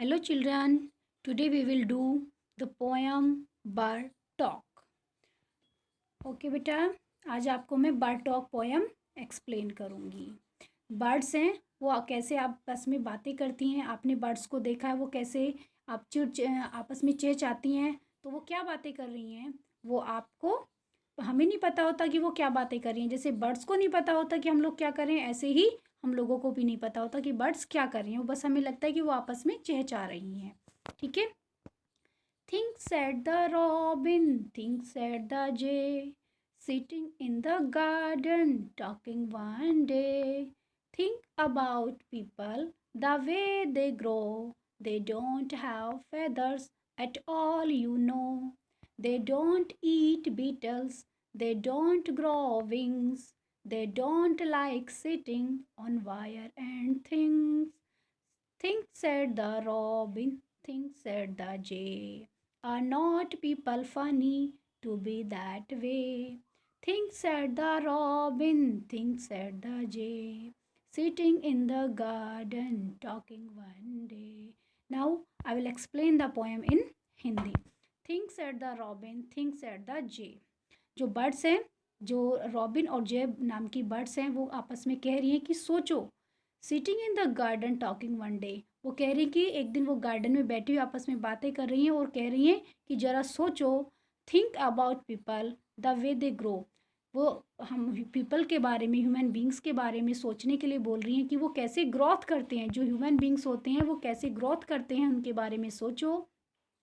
Hello children, today we will do the poem Bird Talk. Okay बेटा, आज आपको मैं बर्ड टॉक पोएम एक्सप्लेन करूँगी। बर्ड्स हैं वो कैसे आपस में बातें करती हैं। आपने बर्ड्स को देखा है वो कैसे आपस में चहचहाती हैं। तो वो क्या बातें कर रही हैं वो आपको हमें नहीं पता होता कि वो क्या बातें कर रही हैं। जैसे बर्ड्स को नहीं पता होता कि हम लोग क्या कर रहे हैं, ऐसे ही हम लोगों को भी नहीं पता होता कि बर्ड्स क्या कर रही हैं। वो बस हमें लगता है कि वो आपस में चहचहा रही हैं। ठीक है। Think said the robin, think said the jay, sitting in the garden talking one day. Think about people, the way they grow. They don't have feathers at all, you know. They don't eat beetles, they don't grow wings. They don't like sitting on wire and things. Think said the robin, think said the jay. Are not people funny to be that way? Think said the robin, think said the jay. Sitting in the garden talking one day. Now I will explain the poem in Hindi. Think said the robin, think said the jay. जो birds हैं, जो robin और जे नाम की birds हैं, वो आपस में कह रही हैं कि सोचो। Sitting in the garden talking one day, वो कह रही कि एक दिन वो गार्डन में बैठी हुई आपस में बातें कर रही हैं और कह रही हैं कि ज़रा सोचो। Think about people the way they grow, वो हम पीपल के बारे में, ह्यूमन बींग्स के बारे में सोचने के लिए बोल रही हैं कि वो कैसे ग्रोथ करते हैं। जो ह्यूमन बींग्स होते हैं वो कैसे ग्रोथ करते हैं, उनके बारे में सोचो।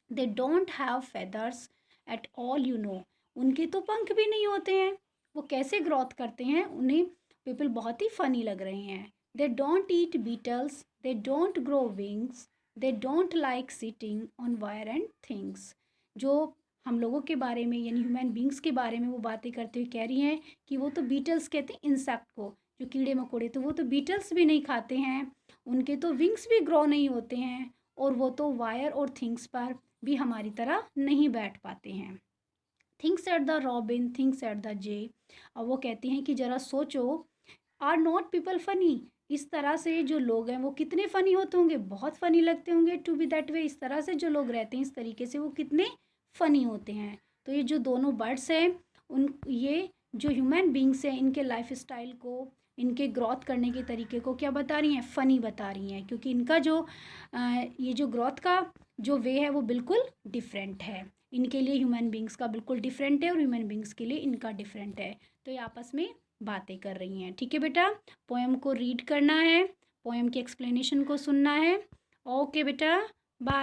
They don't have feathers at all, you know, उनके तो पंख भी नहीं होते हैं। वो कैसे ग्रोथ करते हैं, उन्हें पीपल बहुत ही फनी लग रहे हैं। They don't eat beetles, they don't grow wings, they don't like sitting on wire and things. जो हम लोगों के बारे में यानी ह्यूमन बींग्स के बारे में वो बातें करते हुए कह रही हैं कि वो तो बीटल्स कहते हैं इंसेक्ट को, जो कीड़े मकोड़े, तो वो तो बीटल्स भी नहीं खाते हैं, उनके तो विंग्स भी ग्रो नहीं होते हैं, और वो तो वायर और थिंग्स पर भी हमारी तरह नहीं बैठ पाते हैं। Thinks at the robin, thinks at the J. और वो कहती हैं कि ज़रा सोचो, आर नॉट पीपल फनी, इस तरह से जो लोग हैं वो कितने फ़नी होते होंगे, बहुत फ़नी लगते होंगे। टू बी दैट वे, इस तरह से जो लोग रहते हैं इस तरीके से वो कितने फ़नी होते हैं। तो ये जो दोनों बर्ड्स हैं, ये जो ह्यूमन बींग्स हैं, इनके लाइफ स्टाइल को, इनके ग्रोथ करने के तरीके को क्या बता रही हैं, फ़नी बता रही हैं। क्योंकि इनका जो ये जो ग्रोथ का जो वे है वो बिल्कुल डिफरेंट है। इनके लिए ह्यूमन बींग्स का बिल्कुल डिफरेंट है और ह्यूमन बींग्स के लिए इनका डिफरेंट है। तो ये आपस में बातें कर रही हैं। ठीक है बेटा, पोएम को रीड करना है, पोएम की एक्सप्लेनेशन को सुनना है। ओके बेटा, बाय।